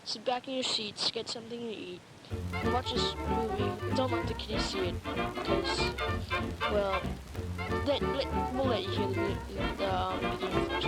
sit back in your seats, get something to eat, and watch this movie. Don't let the kiddies see it, because, well, we'll let you hear the beginning first.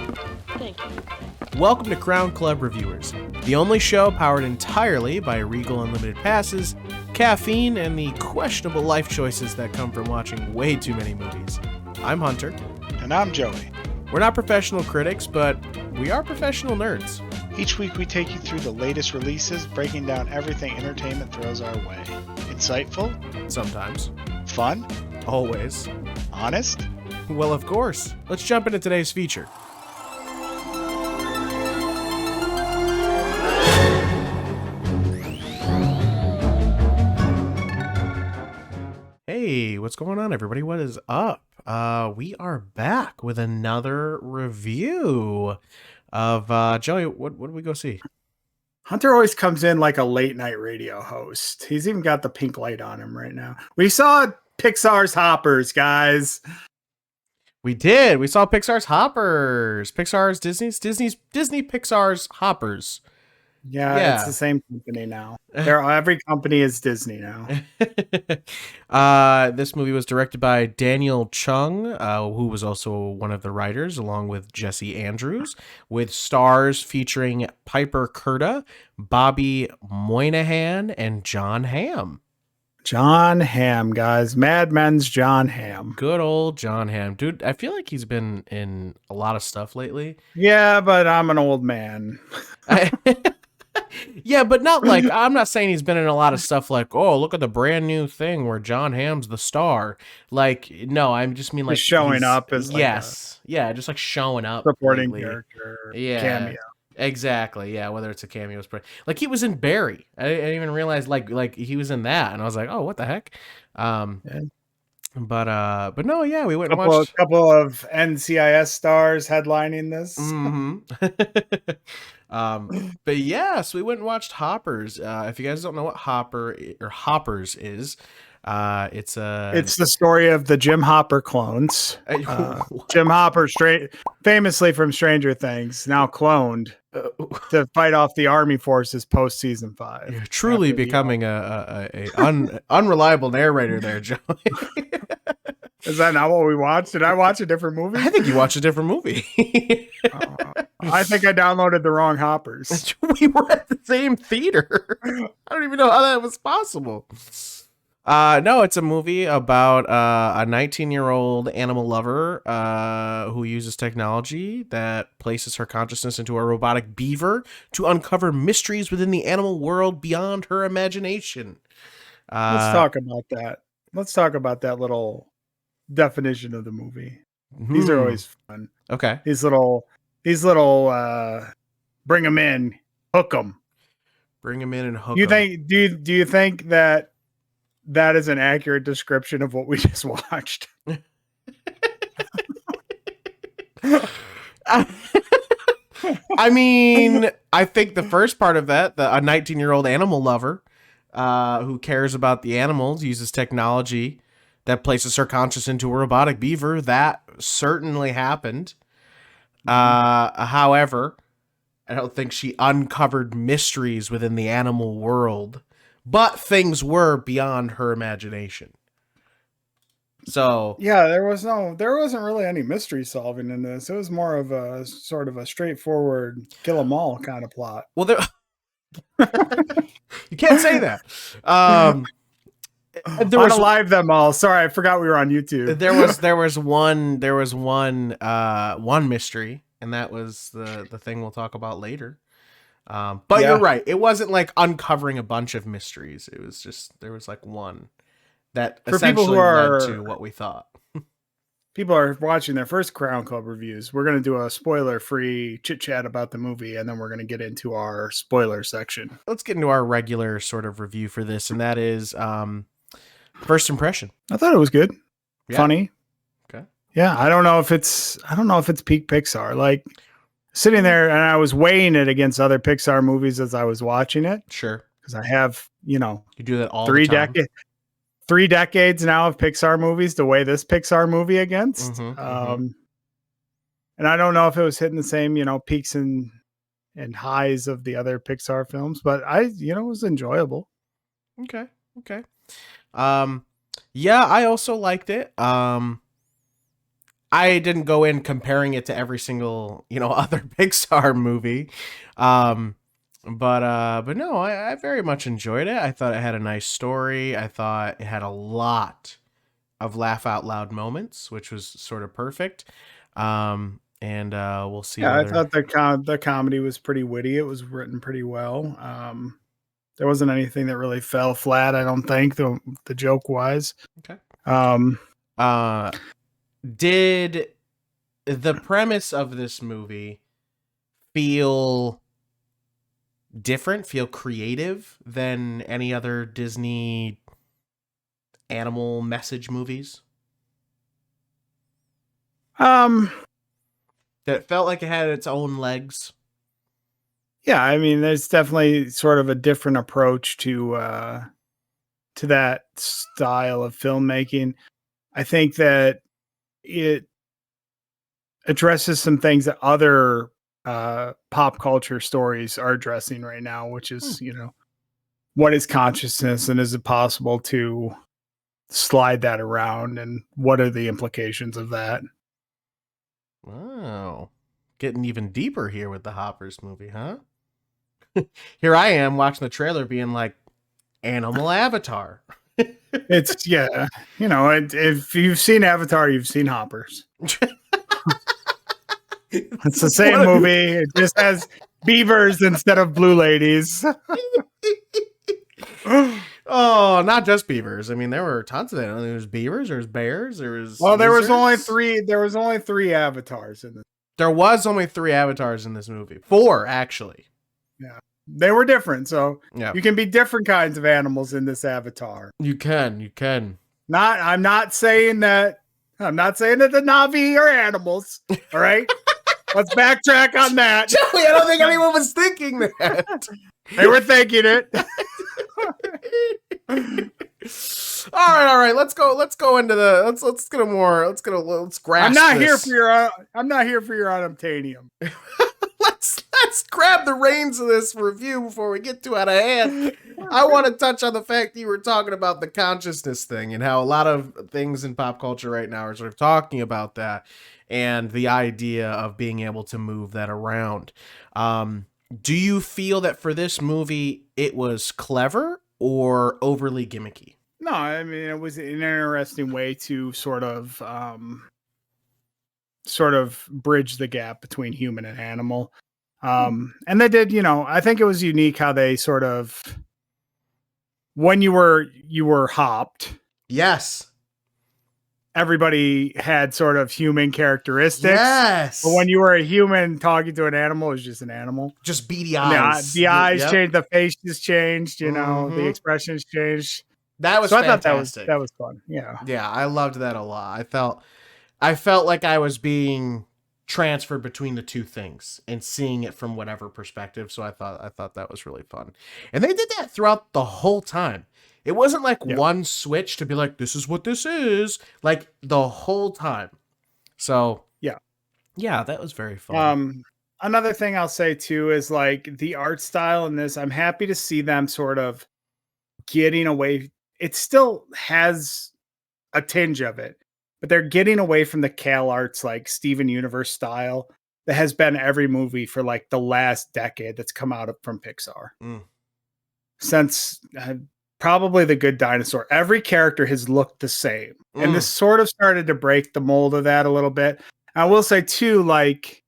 Thank you. Welcome to Crown Club Reviewers, the only show powered entirely by Regal Unlimited passes, caffeine, and the questionable life choices that come from watching way too many movies. I'm Hunter. And I'm Joey. We're not professional critics, but we are professional nerds. Each week we take you through the latest releases, breaking down everything entertainment throws our way. Insightful? Sometimes. Fun? Always. Honest? Well, of course. Let's jump into today's feature. Hey, what's going on, everybody? What is up? We are back with another review of Joey. What did we go see? Hunter always comes in like a late night radio host. He's even got the pink light on him right now. We saw Pixar's Hoppers, guys. We did. We saw Pixar's Hoppers. Disney Pixar's Hoppers. Yeah, it's the same company now. Every company is Disney now. This movie was directed by Daniel Chung, who was also one of the writers, along with Jesse Andrews, with stars featuring Piper Curda, Bobby Moynihan, and John Hamm. John Hamm, guys. Mad Men's John Hamm. Good old John Hamm. Dude, I feel like he's been in a lot of stuff lately. Yeah, but I'm an old man. Yeah, but not like, I'm not saying he's been in a lot of stuff like, oh, look at the brand new thing where John Hamm's the star. Like, no, I just mean like just showing up as like yeah, just like showing up. Supporting lately. character. Yeah. Cameo. Exactly. Yeah, whether it's a cameo, like he was in Barry. I didn't even realize like he was in that, and I was like, oh, what the heck? Yeah. But no, yeah, we went and watched a couple of NCIS stars headlining this. Mm-hmm. But yes, we went and watched Hoppers. If you guys don't know what Hoppers is, it's the story of the Jim Hopper clones. Jim Hopper, famously from Stranger Things, now cloned to fight off the Army forces post season 5. You're truly becoming a unreliable narrator there, Joey. Is that not what we watched? Did I watch a different movie? I think you watched a different movie. I think I downloaded the wrong Hoppers. We were at the same theater. I don't even know how that was possible. No, it's a movie about a 19-year-old animal lover who uses technology that places her consciousness into a robotic beaver to uncover mysteries within the animal world beyond her imagination. Let's talk about that. Let's talk about that little definition of the movie. These are always fun. Okay. These little bring them in, hook them. Bring them in and hook them. Do you think that is an accurate description of what we just watched? I mean, I think the first part of that, a 19-year-old animal lover who cares about the animals, uses technology that places her conscious into a robotic beaver, that certainly happened. However, I don't think she uncovered mysteries within the animal world, but things were beyond her imagination. So yeah, there wasn't really any mystery solving in this. It was more of a sort of a straightforward kill 'em all kind of plot. Well, you can't say that. There was live them all. Sorry, I forgot we were on YouTube. There was one mystery, and that was the thing we'll talk about later. But yeah. You're right. It wasn't like uncovering a bunch of mysteries. It was just there was like one that for essentially led to what we thought. People are watching their first Crown Club reviews. We're going to do a spoiler-free chit-chat about the movie, and then we're going to get into our spoiler section. Let's get into our regular sort of review for this, and that is first impression. I thought it was good. Yeah. Funny. Okay. Yeah, I don't know if it's peak Pixar. Like sitting there and I was weighing it against other Pixar movies as I was watching it. Sure. Because I have, you do that all the time. 3 decades now of Pixar movies to weigh this Pixar movie against. Mm-hmm. And I don't know if it was hitting the same, peaks and and highs of the other Pixar films, but it was enjoyable. Okay. Yeah, I also liked it. I didn't go in comparing it to every single, other Pixar movie. But no, I very much enjoyed it. I thought it had a nice story. I thought it had a lot of laugh out loud moments, which was sort of perfect. And we'll see. Yeah, I thought the comedy was pretty witty. It was written pretty well. There wasn't anything that really fell flat, I don't think, the joke wise. Okay. Um, Did the premise of this movie feel different, feel creative than any other Disney animal message movies? That it felt like it had its own legs. Yeah, I mean, there's definitely sort of a different approach to that style of filmmaking. I think that it addresses some things that other pop culture stories are addressing right now, which is, what is consciousness and is it possible to slide that around and what are the implications of that? Wow. Getting even deeper here with the Hoppers movie, huh? Here I am watching the trailer being like, Animal Avatar. It's, yeah. If you've seen Avatar, you've seen Hoppers. It's the same movie. It just has beavers instead of blue ladies. Oh, not just beavers. I mean, there were tons of them. There was beavers, there was bears, there was there was only lizards. three. There was only 3 avatars in this. There was only 3 avatars in this movie. 4, actually. Yeah, they were different. So Yeah, you can be different kinds of animals in this avatar. you can. I'm not saying that the Na'vi are animals. All right. Let's backtrack on that. Joey, I don't think anyone was thinking that. They were thinking it. All right. Let's go into the let's grasp. I'm not this. here for your unobtainium. Let's grab the reins of this review before we get too out of hand. I want to touch on the fact that you were talking about the consciousness thing and how a lot of things in pop culture right now are sort of talking about that and the idea of being able to move that around. Do you feel that for this movie it was clever or overly gimmicky? No, I mean, it was an interesting way to sort of bridge the gap between human and animal. And they did, I think it was unique how they sort of, when you were hopped. Yes. Everybody had sort of human characteristics. Yes. But when you were a human talking to an animal, it was just an animal. Just beady eyes. The eyes changed, the faces changed, the expressions changed. That was fantastic. That was fun. Yeah. Yeah, I loved that a lot. I felt like I was being transferred between the two things and seeing it from whatever perspective. So I thought that was really fun. And they did that throughout the whole time. It wasn't like one switch to be like, this is what this is, like the whole time. So yeah, that was very fun. Another thing I'll say too is like the art style in this, I'm happy to see them sort of getting away. It still has a tinge of it, but they're getting away from the Cal Arts, like Steven Universe style that has been every movie for like the last decade that's come out from Pixar. Since probably The Good Dinosaur, every character has looked the same. And this sort of started to break the mold of that a little bit. I will say too, like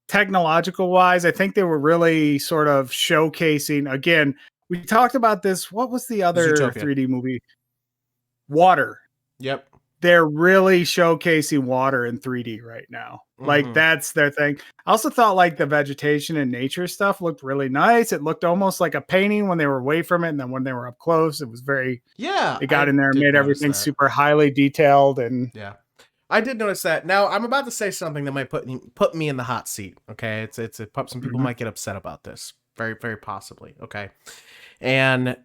technological wise, I think they were really sort of showcasing, again, we talked about this. What was the other Zootopia. 3D movie? Water. Yep. They're really showcasing water in 3D right now. Like that's their thing. I also thought like the vegetation and nature stuff looked really nice. It looked almost like a painting when they were away from it. And then when they were up close, it was very, it got in there and made everything super highly detailed. And yeah, I did notice that. Now I'm about to say something that might put me in the hot seat. Okay. Some people might get upset about this, Very, very possibly. Okay. And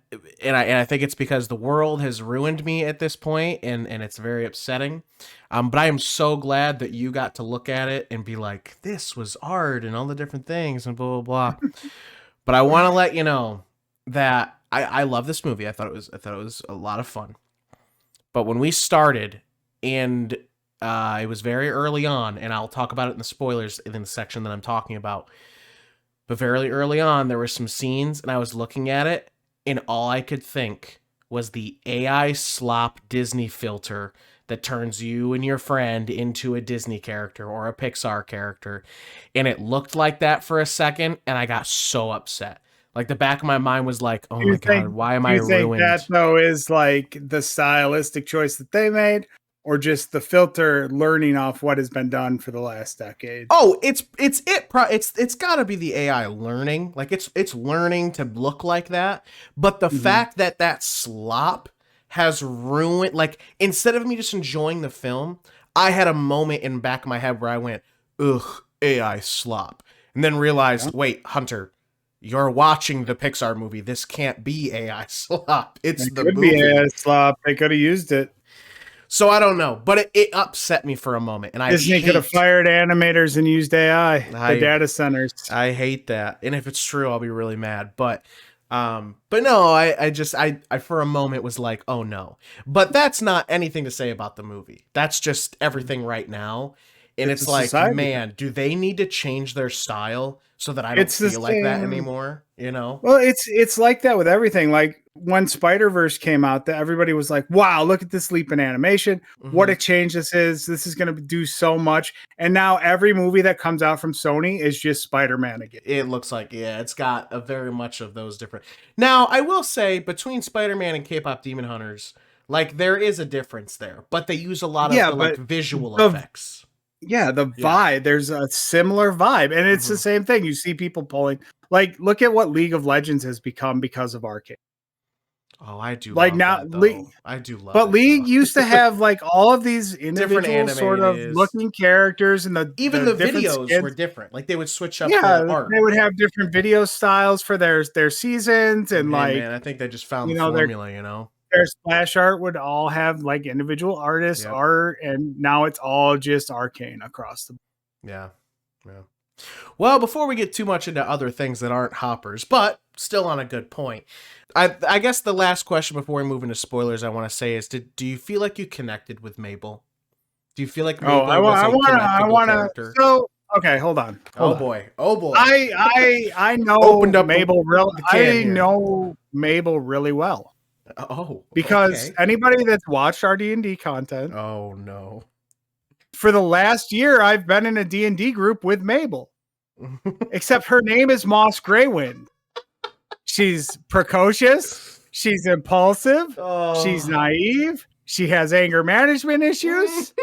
I think it's because the world has ruined me at this point, and it's very upsetting. But I am so glad that you got to look at it and be like, this was art and all the different things and blah blah blah. But I want to let you know that I love this movie. I thought it was a lot of fun. But when we started, and it was very early on, and I'll talk about it in the spoilers in the section that I'm talking about. But very early on, there were some scenes, and I was looking at it, and all I could think was the AI slop Disney filter that turns you and your friend into a Disney character or a Pixar character. And it looked like that for a second, and I got so upset. Like, the back of my mind was like, oh my God, why am I ruined? Do you think that, though, is like the stylistic choice that they made? Or just the filter learning off what has been done for the last decade? Oh, it's got to be the AI learning. Like it's learning to look like that. But the fact that slop has ruined, like, instead of me just enjoying the film, I had a moment in the back of my head where I went, ugh, AI slop, and then realized, wait, Hunter, you're watching the Pixar movie. This can't be AI slop. It's the movie. Be AI slop. They could have used it. So I don't know, but it upset me for a moment, and Disney could have fired animators and used AI, the data centers. I hate that, and if it's true, I'll be really mad. But no, I for a moment was like, oh no. But that's not anything to say about the movie. That's just everything right now, and it's like, society. Man, do they need to change their style so that I don't feel like that anymore? You know? Well, it's like that with everything. Like, when Spider-Verse came out, that everybody was like, wow, look at this leap in animation. What a change this is. This is going to do so much. And now every movie that comes out from Sony is just Spider-Man again. It looks like, yeah, it's got a very much of those different. Now, I will say, between Spider-Man and K-Pop Demon Hunters, like, there is a difference there. But they use a lot of like visual effects. Yeah, the vibe. There's a similar vibe. And it's the same thing. You see people pulling. Like, look at what League of Legends has become because of Arcane. Oh, I do like love now. that, I do love. But League used to have like all of these individual sort of looking characters, and the videos skins were different. Like, they would switch up. Yeah, art. They would have different video styles for their seasons, and man, I think they just found the formula. Their splash art would all have like individual artists art, and now it's all just Arcane across the. Yeah. Well, before we get too much into other things that aren't hoppers, but still on a good point, I guess the last question before we move into spoilers I want to say is, do you feel like you connected with Mabel? Do you feel like Mabel was a connectable character? So, okay, hold on. Oh boy. I know Opened up Mabel Mabel really well. Oh, because anybody that's watched our D&D content. Oh no. For the last year, I've been in a D&D group with Mabel. Except her name is Moss Greywind. She's precocious. She's impulsive. Oh. She's naive. She has anger management issues.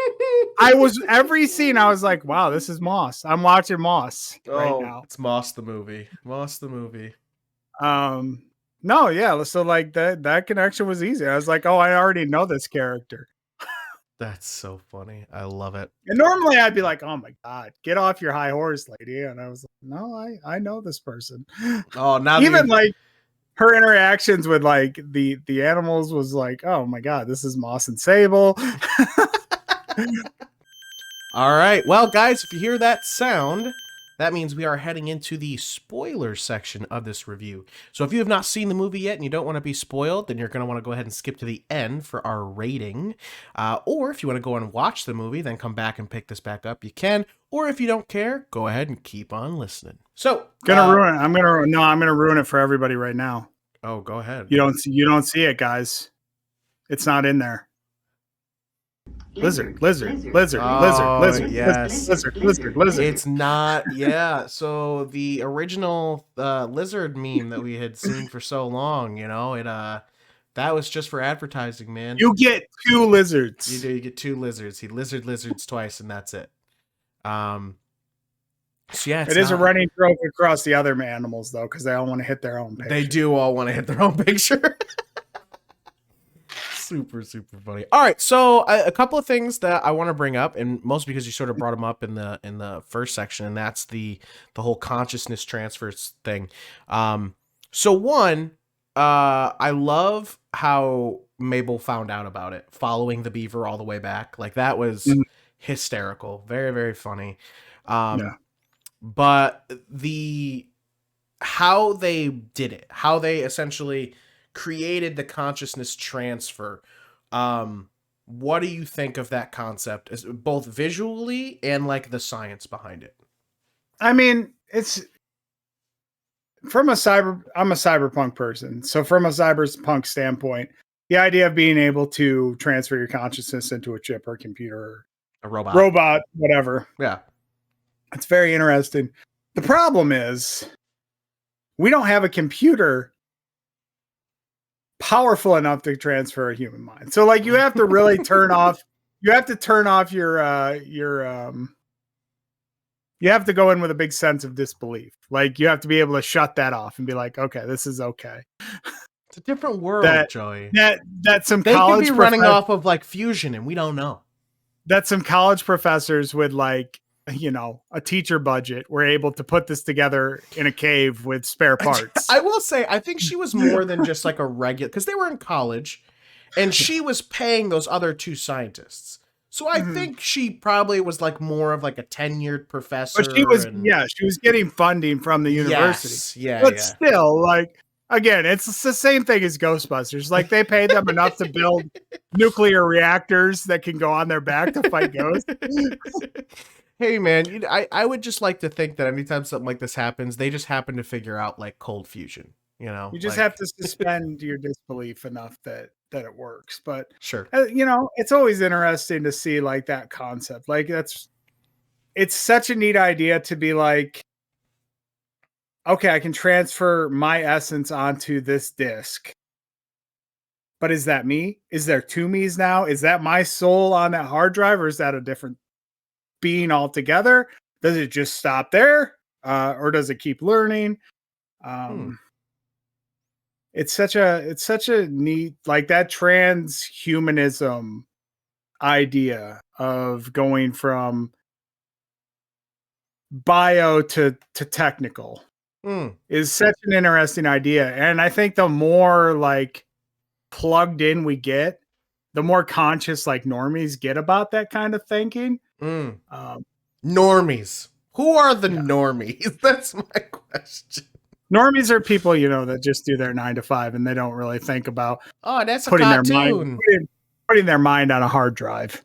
Every scene, I was like, wow, this is Moss. I'm watching Moss right now. It's Moss the movie. No, yeah. So like that connection was easy. I was like, oh, I already know this character. That's so funny. I love it. And normally I'd be like, oh my God, get off your high horse, lady. And I was like, no, I know this person. Oh, now even like her interactions with like the animals was like, oh my God, this is Moss and Sable. All right. Well, guys, if you hear that sound, that means we are heading into the spoiler section of this review. So if you have not seen the movie yet and you don't want to be spoiled, then you're going to want to go ahead and skip to the end for our rating. Or if you want to go and watch the movie, then come back and pick this back up, you can. Or if you don't care, go ahead and keep on listening. So ruin it. I'm gonna ruin it for everybody right now. Oh, go ahead. You don't see it, guys. It's not in there. Lizard. Yes. Lizard. It's not, yeah. So the original lizard meme that we had seen for so long, that was just for advertising, man. You get 2 lizards. You do. You get 2 lizards. He lizards twice, and that's it. So yeah, it is a running joke across the other animals though, because they all want to hit their own picture. They do all want to hit their own picture. Super, super funny. All right, so a couple of things that I want to bring up, and mostly because you sort of brought them up in the first section, and that's the whole consciousness transfers thing. So one, I love how Mabel found out about it, following the beaver all the way back. Like that was hysterical, very, very funny. Yeah. But how they did it, how they essentially created the consciousness transfer. What do you think of that concept, as both visually and like the science behind it? I mean, it's I'm a cyberpunk person. So from a cyberpunk standpoint, the idea of being able to transfer your consciousness into a chip or computer, A robot. whatever. Yeah. It's very interesting. The problem is we don't have a computer powerful enough to transfer a human mind. So like you have to really turn off your you have to go in with a big sense of disbelief. Like you have to be able to shut that off and be like, okay, this is okay. It's a different world, Joey. That some they college could be running off of like fusion and we don't know. That some college professors with like, you know, a teacher budget were able to put this together in a cave with spare parts. I will say, I think she was more than just like a regular, because they were in college and she was paying those other two scientists. So I think she probably was like more of like a tenured professor. But she was, she was getting funding from the university. Yes, but still, like, again, it's the same thing as Ghostbusters. Like they paid them enough to build nuclear reactors that can go on their back to fight ghosts. Hey man, I would just like to think that anytime something like this happens, they just happen to figure out like cold fusion. You know, you just have to suspend your disbelief enough that it works. But sure, you know, it's always interesting to see like that concept. Like it's such a neat idea to be like, okay, I can transfer my essence onto this disc. But is that me? Is there two me's now? Is that my soul on that hard drive, or is that a different being altogether? Does it just stop there? Or does it keep learning? It's such a neat, like that transhumanism idea of going from bio to technical is such an interesting idea. And I think the more like plugged in we get, the more conscious like normies get about that kind of thinking. Normies. Who are the normies? That's my question. Normies are people, you know, that just do their 9 to 5 and they don't really think about that's putting a cartoon. Putting their mind on a hard drive.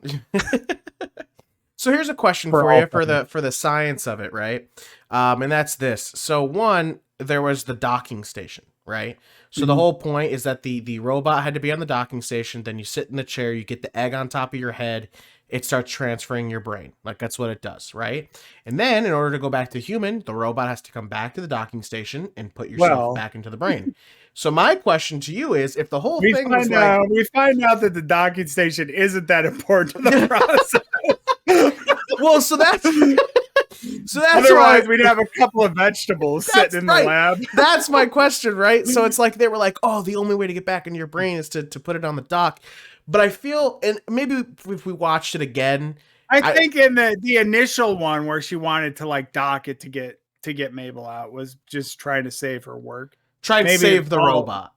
So here's a question for you for the science of it, right? And that's this. So one, there was the docking station, right? So the whole point is that the robot had to be on the docking station. Then you sit in the chair, you get the egg on top of your head. It starts transferring your brain. Like that's what it does, right? And then in order to go back to human, the robot has to come back to the docking station and put yourself back into the brain. So my question to you is, if the whole thing was like... we find out that the docking station isn't that important to the process. Well, so that's otherwise we'd have a couple of vegetables sitting in the lab. That's my question, right? So it's like they were like, oh, the only way to get back into your brain is to put it on the dock. But I feel, and maybe if we watched it again, I think in the initial one where she wanted to like dock it to get Mabel out was just trying to save her work. Trying to save the robot.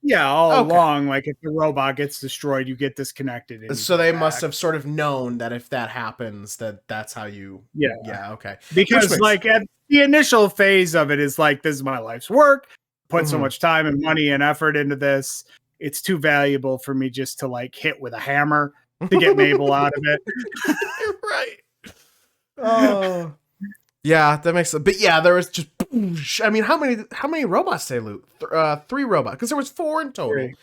Yeah, all along, like if the robot gets destroyed, you get disconnected. So they must have sort of known that if that happens, that's how you... Yeah, okay. Because like at the initial phase of it is like, this is my life's work. Put so much time and money and effort into this. It's too valuable for me just to like hit with a hammer to get Mabel out of it. Right. Oh, yeah, that makes sense. But yeah, there was just... I mean, how many robots they loot? 3 robots, because there was 4 in total. 3.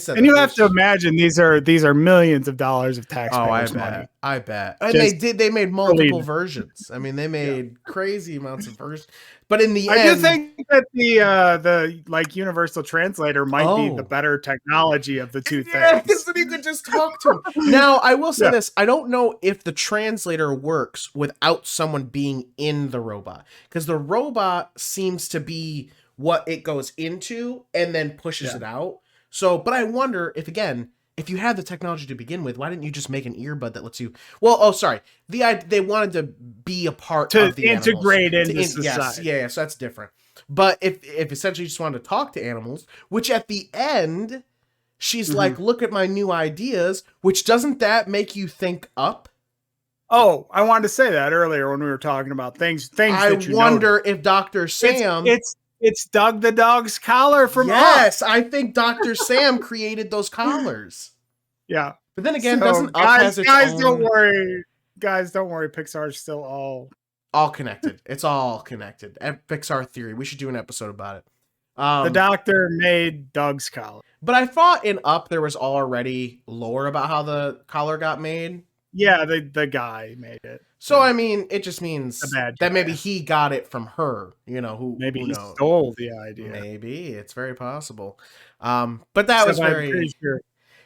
And you have to imagine these are millions of dollars of taxpayers' money. I bet. And they made multiple versions. I mean, they made crazy amounts of versions. But in the end, I do think that the like universal translator might be the better technology of the two things. Because then you could just talk to him. Now, I will say this: I don't know if the translator works without someone being in the robot, because the robot seems to be what it goes into and then pushes it out. So, but I wonder if, again, if you had the technology to begin with, why didn't you just make an earbud that lets you? Well, oh, sorry. They wanted to be a part to of the integrate animals. into Yes, society. yeah, so that's different. But if essentially you just wanted to talk to animals, which at the end, she's like, look at my new ideas, which doesn't that make you think Up? Oh, I wanted to say that earlier when we were talking about things I that you wonder noticed. if Dr. Sam... It's Doug the dog's collar from Yes, Up. I think Dr. Sam created those collars. Yeah. But then again, So, doesn't Up has its guys, own... don't worry. Guys, don't worry. Pixar's still all connected. It's all connected. Pixar theory. We should do an episode about it. the doctor made Doug's collar. But I thought in Up there was already lore about how the collar got made. Yeah, the guy made it. So I mean, it just means that maybe he got it from her. You know, who maybe who he knows? stole the idea. Maybe it's very possible. But that was very. I'm pretty sure.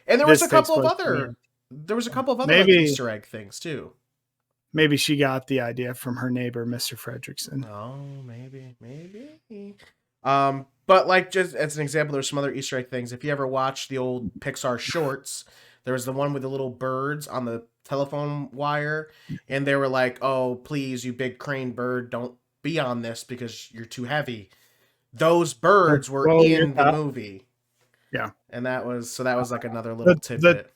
And there was a couple of other like Easter egg things too. Maybe she got the idea from her neighbor, Mr. Fredrickson. Oh, maybe. But like just as an example, there's some other Easter egg things. If you ever watch the old Pixar shorts, there was the one with the little birds on the telephone wire, and they were like, "Oh, please, you big crane bird, don't be on this because you're too heavy." Those birds were in the movie. Yeah, and that was like another little tidbit.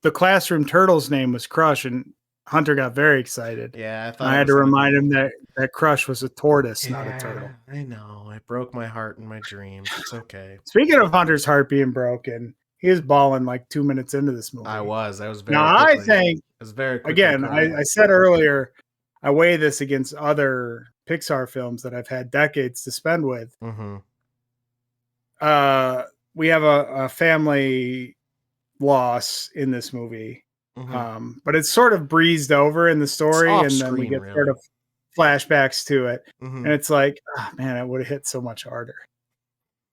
The classroom turtle's name was Crush, and Hunter got very excited. Yeah, I had to remind him that Crush was a tortoise, not a turtle. I know. It broke my heart and my dreams. It's okay. Speaking of Hunter's heart being broken, he was bawling like 2 minutes into this movie. I was very now, quickly. I think, it was very quickly again, I said earlier, I weigh this against other Pixar films that I've had decades to spend with. Mm-hmm. We have a family loss in this movie. Mm-hmm. But it's sort of breezed over in the story, and then we get sort of flashbacks to it, and it's like, oh, man, it would have hit so much harder.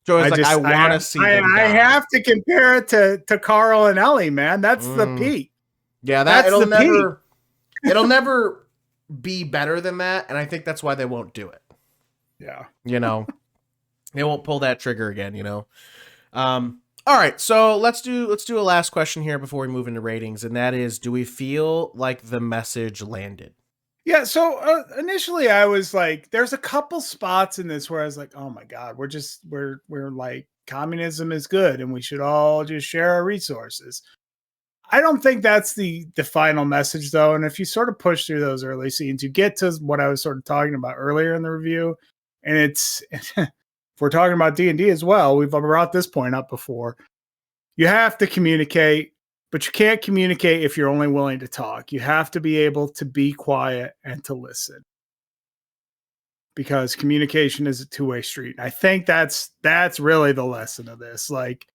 Joey's like, I want to see them I have to compare it to Carl and Ellie, man. That's the peak. Yeah, it'll never be better than that, and I think that's why they won't do it. Yeah, you know, they won't pull that trigger again. You know. All right, so let's do a last question here before we move into ratings, and that is, do we feel like the message landed? Yeah, so initially I was like, there's a couple spots in this where I was like, oh my God, we're like, communism is good and we should all just share our resources. I don't think that's the final message though. And if you sort of push through those early scenes, you get to what I was sort of talking about earlier in the review. And it's, if we're talking about D&D as well, we've brought this point up before. You have to communicate, but you can't communicate if you're only willing to talk. You have to be able to be quiet and to listen, because communication is a two-way street. I think that's really the lesson of this. Like,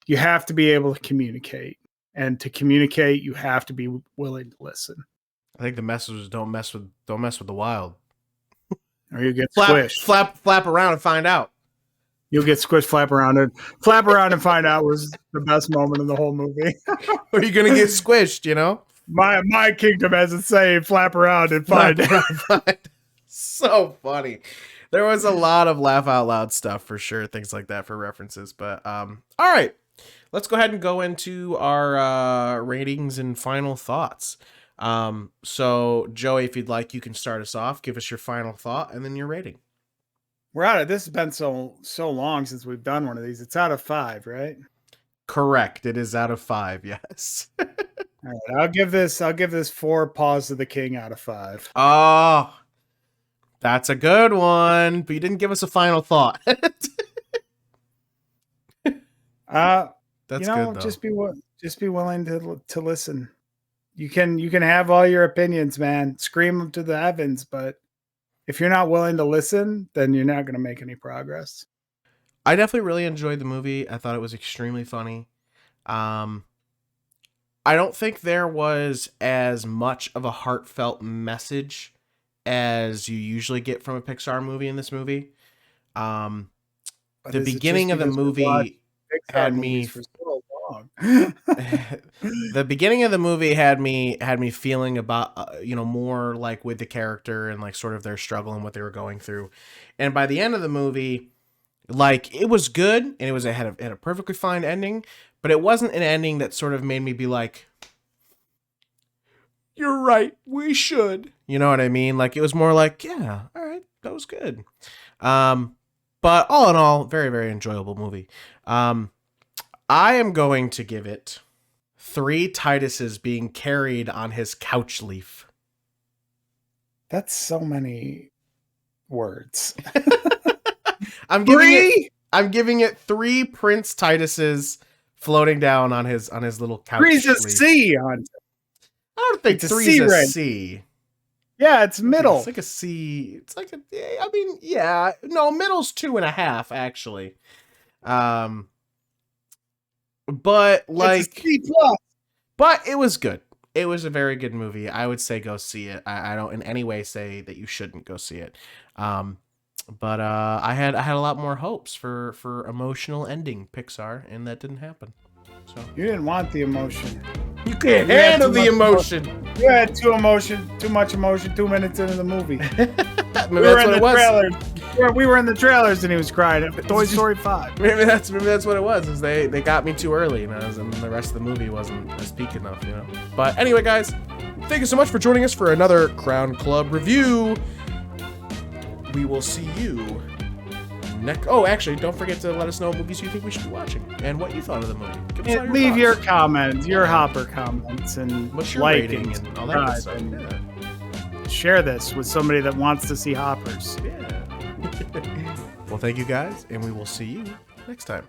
you have to be able to communicate, and to communicate, you have to be willing to listen. I think the message was don't mess with the wild, or you get squished. Flap around and find out. You'll get squished, flap around and find out was the best moment in the whole movie. Are you gonna get squished? You know, my kingdom has it saying, flap around and find out. So funny. There was a lot of laugh out loud stuff for sure, things like that for references. But all right, let's go ahead and go into our ratings and final thoughts. So Joey, if you'd like, you can start us off. Give us your final thought and then your rating. We're out of this. Has been so long since we've done one of these. It's out of 5, right? Correct. It is out of 5. Yes. All right. I'll give this 4 paws of the king out of 5. Oh, that's a good one. But you didn't give us a final thought. That's good though. Just be willing to listen. You can have all your opinions, man. Scream them to the heavens, but if you're not willing to listen, then you're not going to make any progress. I definitely really enjoyed the movie. I thought it was extremely funny. I don't think there was as much of a heartfelt message as you usually get from a Pixar movie in this movie. The beginning of the movie had me for so long. The beginning of the movie had me feeling about more like with the character and like sort of their struggle and what they were going through. And by the end of the movie, like, it was good and it had a perfectly fine ending, but it wasn't an ending that sort of made me be like, you're right, we should. You know what I mean? Like, it was more like, yeah, all right, that was good. But all in all, very, very enjoyable movie. I am going to give it 3 Tituses being carried on his couch leaf. That's so many words. I'm giving it 3 Prince Tituses floating down on his little couch. 3's a leaf. C, Hunter. I don't think It's a 3's a C C. Yeah, it's middle. It's like a C. It's like I mean, yeah. No, middle's 2.5 actually. But like it's a C+. But it was good. It was a very good movie. I would say go see it. I don't in any way say that you shouldn't go see it. But I had a lot more hopes for emotional ending Pixar, and that didn't happen. So You didn't want the emotion. you can't handle the emotion. You had too much emotion 2 minutes into the movie. Maybe We that's were what in it the was. trailers. We were in the trailers and he was crying. Toy Story 5. Maybe that's what it was. Is they got me too early, and the rest of the movie wasn't as peak enough, you know. But anyway, guys, thank you so much for joining us for another Crown Club review. We will see you next. Oh, actually, don't forget to let us know what movies you think we should be watching and what you thought of the movie. Give us all Leave thoughts. your comments, your Hopper comments, and What's your like rating and all that good stuff. and Yeah. share this with somebody that wants to see Hoppers. Yeah. Well, thank you guys, and we will see you next time.